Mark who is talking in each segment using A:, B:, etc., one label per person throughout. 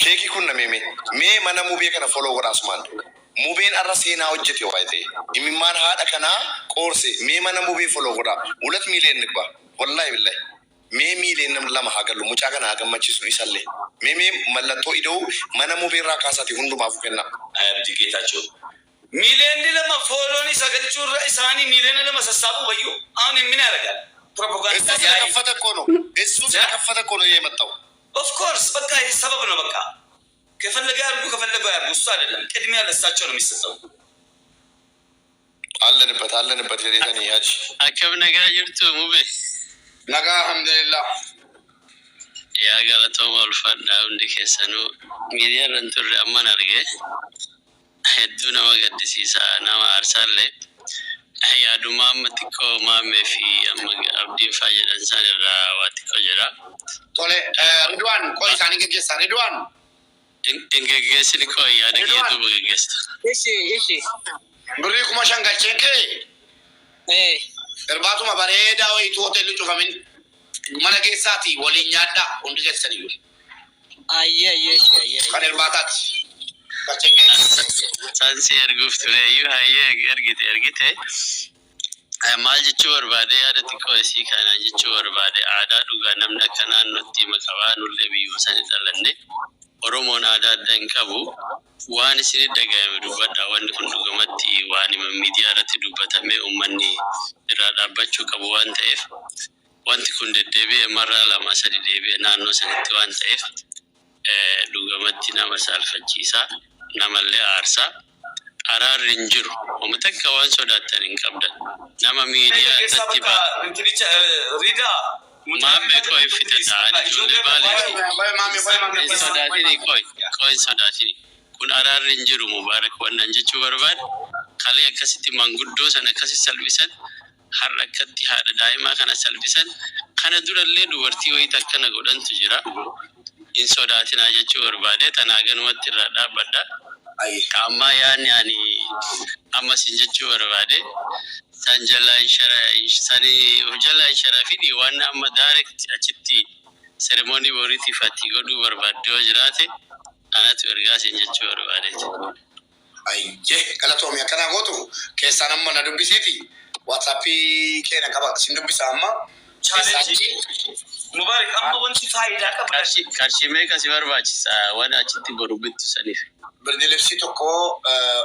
A: Keeki kun nameme me mana mubee kana follow godha asumaan mubeen arra seenaa hojjete waayte imimmaan haadha kana qoorse me mana mubee follow godha 2 miiliyoon nibba wallahi billahi me miiliyoon lama hagalu mucaa kana hagammachiisu isalle me mallattoo idoo mana mubee irraa kaasati hundumaaf kenna abdi geetaachoo miiliyoon lama follow ni sagalchuurra isaanii miiliyoon lama sassaabu bayyo aan min aragal propaganda yaa kafata kono yematau of course በቃ ሰበብ ነው በቃ ከፈለገ ያርጉ ከፈለገ ያርጉ እሱ አይደለም ቅድሚያ ለሳቸው ነው የሚሰጠው አለንበት ለሌላን ያጅ አከብ ነገ ይርቱ ሙቤ ነገ አልহামዱሊላህ ያ ገለተው ወልፈና እንዲከሰኑ ሚዲያ ረንቱር አማን አርገ ሄዱና ወገድሲሳ ናማ አርሳለ ያ ዱማም ትኮ ማሜፊ አብዲ ፋጀን ሳደራ ዋትኮ ጀራ ቶሌ ሪድዋን ቆይ ሳኒ ገገሳ ሪድዋን እንገገስን ቆይ ያደገቱ በገገስ እሺ ብሪኩ ማሻንጋቸንከ እርባቱ ማባሬዳ ወይ ሆቴል ጩፋምን ማነገሳቲ ወሊኛዳ እንድገሰልዩ አየ ከርባታት ከቸከ ሳንሲ እርጉፍት ነው አየ እርግቴ maal jechuu barbaade yaada xiqqoo isii kana jechuu barbaade aadaa dhugaa namni akka naannootti makabaa nullee biyyuma sani dhalanne Oromoon aadaa adda hin qabu waan isin dhaga'ame dubbadha wanni kun dhugumatti waan miidiyaa irratti dubbatame uummanni irraa dhaabbachuu qabu waan ta'eef wanti kun deddeebi'ee marraa lama sadi deebi'ee naannoo sanitti waan ta'eef dhugumatti nama saalfachiisa namallee aarsaa arar injiru umtaka wan sodatan inqabdan nama media tatiba rida mamme koy fitata ani jole bale koy sodatini kun arar injiru mubarak wannan jechu barbad kale akasiti manguddo sana kasi salbisan harakati hada daima kana salbisan kana duralle duwarti way takkana godan tujira in sodatina jechu barbade tanagan wattira dabada ay kama yani amma sinjechu barbade sanjala sani ujala sharafidi wana amma direct achitti ceremony boriti fati godu barbade ojrate anatu erga sinjechu barbade ay je kala to mi kana goto ke sanamma na dubbisiti whatsapp kena kaba sindubisa amma challenge mubarak amma wanti faida ka karshi me ka si barbachisa wada achitti borubittu sanif berdilefsi tokko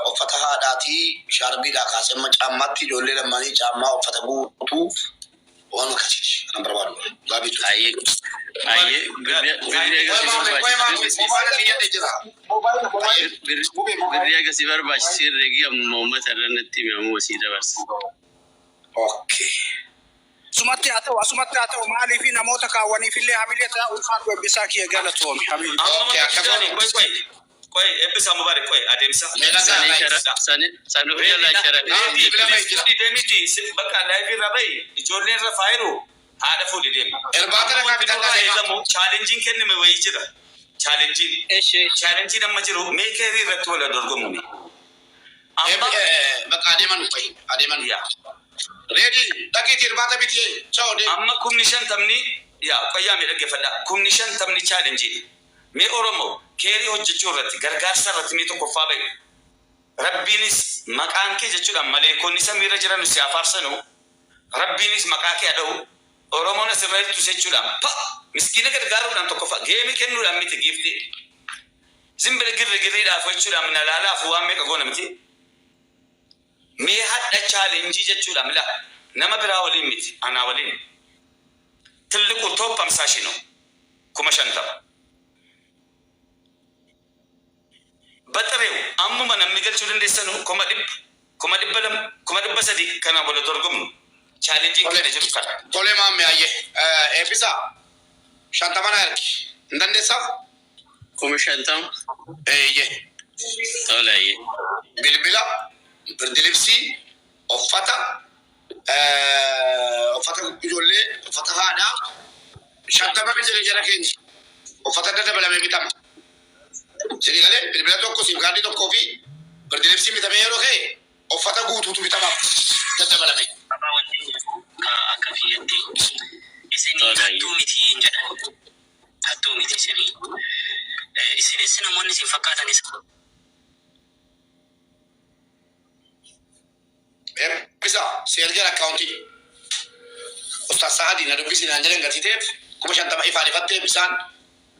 A: ofata haadati sharbi da kasema cammatti jolle lamani camma ofata guutu wanu kachi number 1 babitu aye birriya ga si barbachisi regi amma taranatti me amma wasida bars okay sumatti atau mali fi namota ka wani fille hamileta ulfan go bisaki ya gala tomi hamil okay akabani koy episa mubarak koy ademsa sanu hujala shara demiti baka live rabai ijolle ra fairu hada fudi dem erbata ka bitanga zamu challenging kenne me way jira challenging namma jiro me keri rattola dorgomuni amma baka ademan ya ready takiti erbata bitiye ciao de amma kumnishan tamni ya qoya me dage fada kumnishan tamni challenge me oromo keri hojjechu irratti gargaarsa irratti me tokko faabe rabbinis maqaan kee jechuudha maleekonni samiirra jiran si afaarsanu rabbinis maqaa kee adau oromoon asirratti jechuudha miskiina gargaaruudhaan tokko faa geemi kennuudhaan miti gifte zimbele girriidhaaf jechuudha mina laalaaf waan meeqa goona miti me hadda challenge jechuudha mila nama biraa waliin miti anaa waliin tilliqu top 50 ነው kuma shantama batrew ammu man amigalchu dendesanu kuma dibba sadi kana bolo dorgomnu challenging kene jiru kan tole mamme aye episa shantamana yarki ndandesa kuma shantam ye tole aye bilbila berdilipsi ofata ijolle ofata hada shantama bijere jara kenji ofata dada bala me bitam Sedigale bilbila tokko sim card tokko fi berdilipsi mitamero ke ofata guututu bitama dada bala me akafiyati isini atumiti injada atumiti sini isini إسنا موني سيفكاتا نيس
B: بسا سيرجع أكاونتي أستاذ سعدي ندوبيسي نانجلين قتيتيف كم شان تبعي فالفتة بسان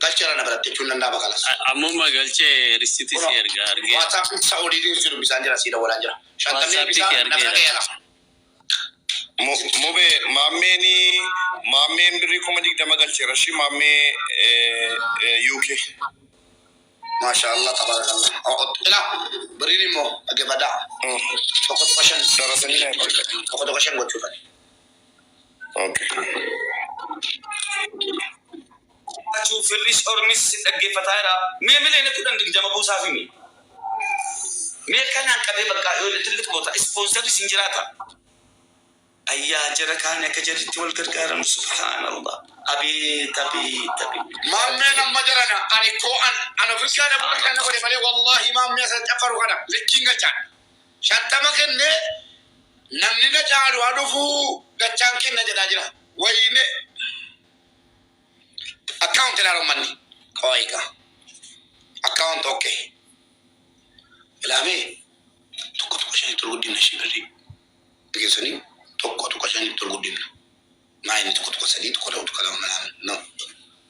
B: قالشة أنا برات تجون نندا بخلاص
A: أمم قالشة ريسيتي سيرجع أرجع
B: واتساب سعودي دي سيرو بسان جرا سيدا ولا جرا شان تبعي بسان نبرة كيالا
C: موبي مامين بريكم ديك دم قالشة رشي مامي يوكي
B: ما شاء الله تبارك الله لا بريني مو أجي بدا فقط عشان
C: درسني لا
B: فقط عشان قلت شوفني
C: اوكي
D: أشوف الريس أورميس أجي فتايرا ميملي نكون عندك جمع بوسا في مي كان عن كبير بقى يقول تلك بوتا سبونسر سنجراتا أيا جرا كان كجري تقول كركارم سبحان الله أبي
B: ما من مجرنا أنا كوان أنا في كان أبغى كان أقول مالي والله ما من سأتفرغ أنا لكينغ كان شتى ما كان نمني نجار وادوفو كان كنا جراجرا وين account na romani kawaika account okay ilame tuko shani turudi na shibari ngesani tuko shani turudi na ini tuko sadi tuko da tuko kala no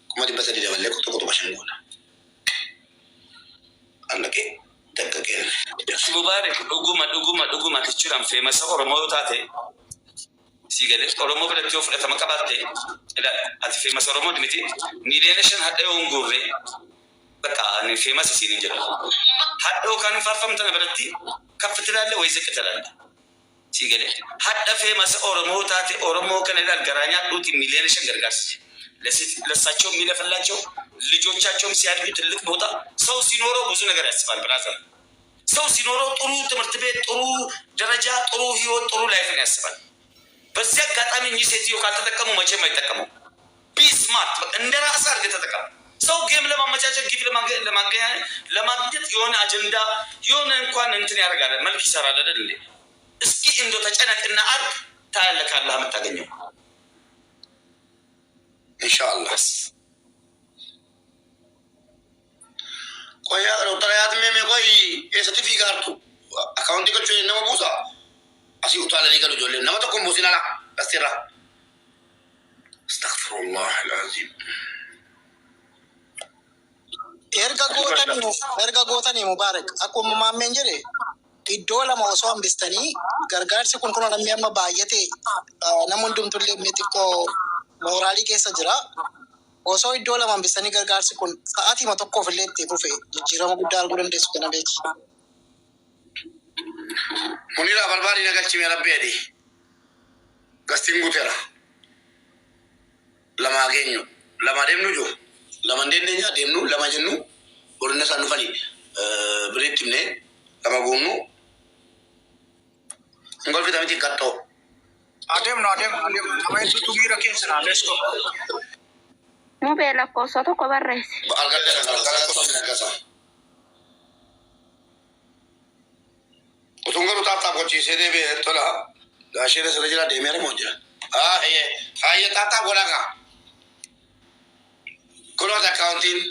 B: kuma di basadi da walle tuko shani gona Allah ke daga ke
D: mubarak duguma tichuram fe masa oromo tate sigale oromo bela tiof eta makabate ila ati fe masa oromo dimiti ni relation hadde on gurre baka ni fe masa sinin jira haddo kan farfam tan berati kaftiralle way zakatalalle sigale hadda fe masa oromo tate oromo kan ila garanya duti ni relation gargas ለሳቸው የሚለፈላቸው ልጆቻቸውም ሲያድጉ ትልቅ ቦታ ሰው ሲኖረው ብዙ ነገር ያስባል ብራዘር ሰው ሲኖረው ጥሩ ትምህርት ቤት ጥሩ ደረጃ ጥሩ ህይወት ጥሩ ላይፍን ያስባል በዚህ አጋጣሚ እኚህ ሴትዮ ካልተጠቀሙ መቼም አይጠቀሙ ቢስማርት እንደ ራስ አድርገህ ተጠቀም ሰው ጌም ለማመቻቸት ጊፍ ለማግኘት የሆነ አጀንዳ የሆነ እንኳን እንትን ያደርጋል መልክ ይሰራል አይደል እንዴ እስኪ እንዶ ተጨነቅና አርግ ታያለህ ካላህ የምታገኘው
B: ኢንሻአላህ ቆያ ሮታያት ሜሜ ቆይ የሰርቲፊካቱ አካውንት ከቹ ነው ቦሳ أسي أطالع لي قالوا جولين نما تكون بوسينا لا أستيرا استغفر الله العظيم
E: erga gootani mubarak akkuma maammeen jedhe iddoo lama osoo hambistanii gargaarsi kun namni amma baay'ate nama hundumtullee xiqqoo mooraalii keessa jira osoo iddoo lama hambistanii gargaarsi kun sa'aatima tokkoof illee itti fufe jijjiirama guddaa arguu dandeessu kana beeki.
B: Munira barbari na galchi me rabbi adi gastin gutera lama genyo lama demnu jo lama dendenya demnu lama jennu borna sanu fani britimne lama gonu ngol vitamiti katto
E: adem nama itu tugira kesana let's go
F: mu bela cosa to ko barresi
B: algada kala kasa Utungaru tata kochi sede be tola dashere serajira demere mojira ye tata boraga kono accounting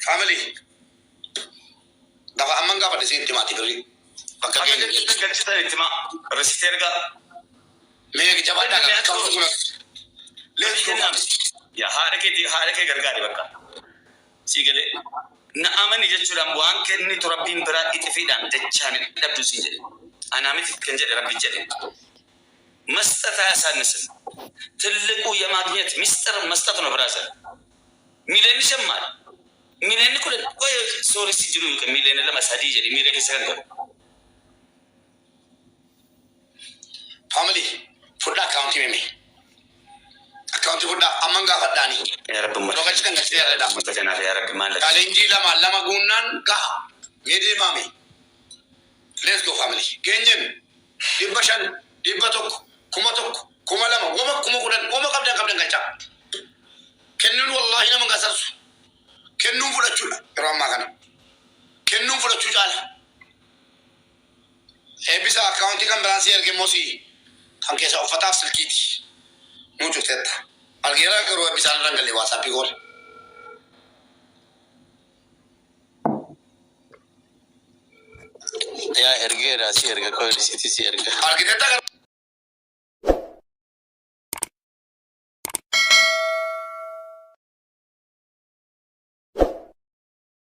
B: family dafa amanga pada sini timati beri
D: pakai kita itima resiterga
B: me jabada ka account kuna let's go
D: ya harake gargari bakka sigale na amani jechuudhaan waan kenni rabbiin biraa itifiidhaan dachaan dhabdu siin jedhe anaamiti kan jedhe rabbi jedhe መስጠት አያሳንስም ትልቁ የማግኘት ሚስጥር መስጠት ነው ብራዘር ሚሊዮን ይሸማል ሚሊዮን ኩል ቆይ ሶሪ ሲጅሩ ሚሊዮን ለማሳዲ ጀዲ ሚሊዮን ሰንገ
B: ፋሚሊ ፉዳ አካውንት ሜሜ አካውንት ፉዳ አመንጋ ፈዳኒ
D: ያ ረብ ሞ
B: ሎካች ከንገ ሲያረዳ
D: መተከና ያ ረብ ማለት
B: ካለ እንጂ ለማ ጉናን ጋ ሜዲ ማሚ ሌትስ ጎ ፋሚሊ ገንጀን ዲበሻን ዲበቶክ ኩመቶክ ኩመለማ ወመ ኩመኩደን ወመ ቀብደን ገጫ ከኑን ወላሂ ነው መንጋሰርሱ ከኑን ፍለቹላ ራማ kana ከኑን ፍለቹ ጫላ ኤቢሳ አካውንት kan ብራንሲ erge mosi kan keessa uffataaf silkiiti nu cuftetta algeera garuu ebisaan rangale waasaappi goole
A: yaa ergeera si erga koo risiti si erga
B: Architecta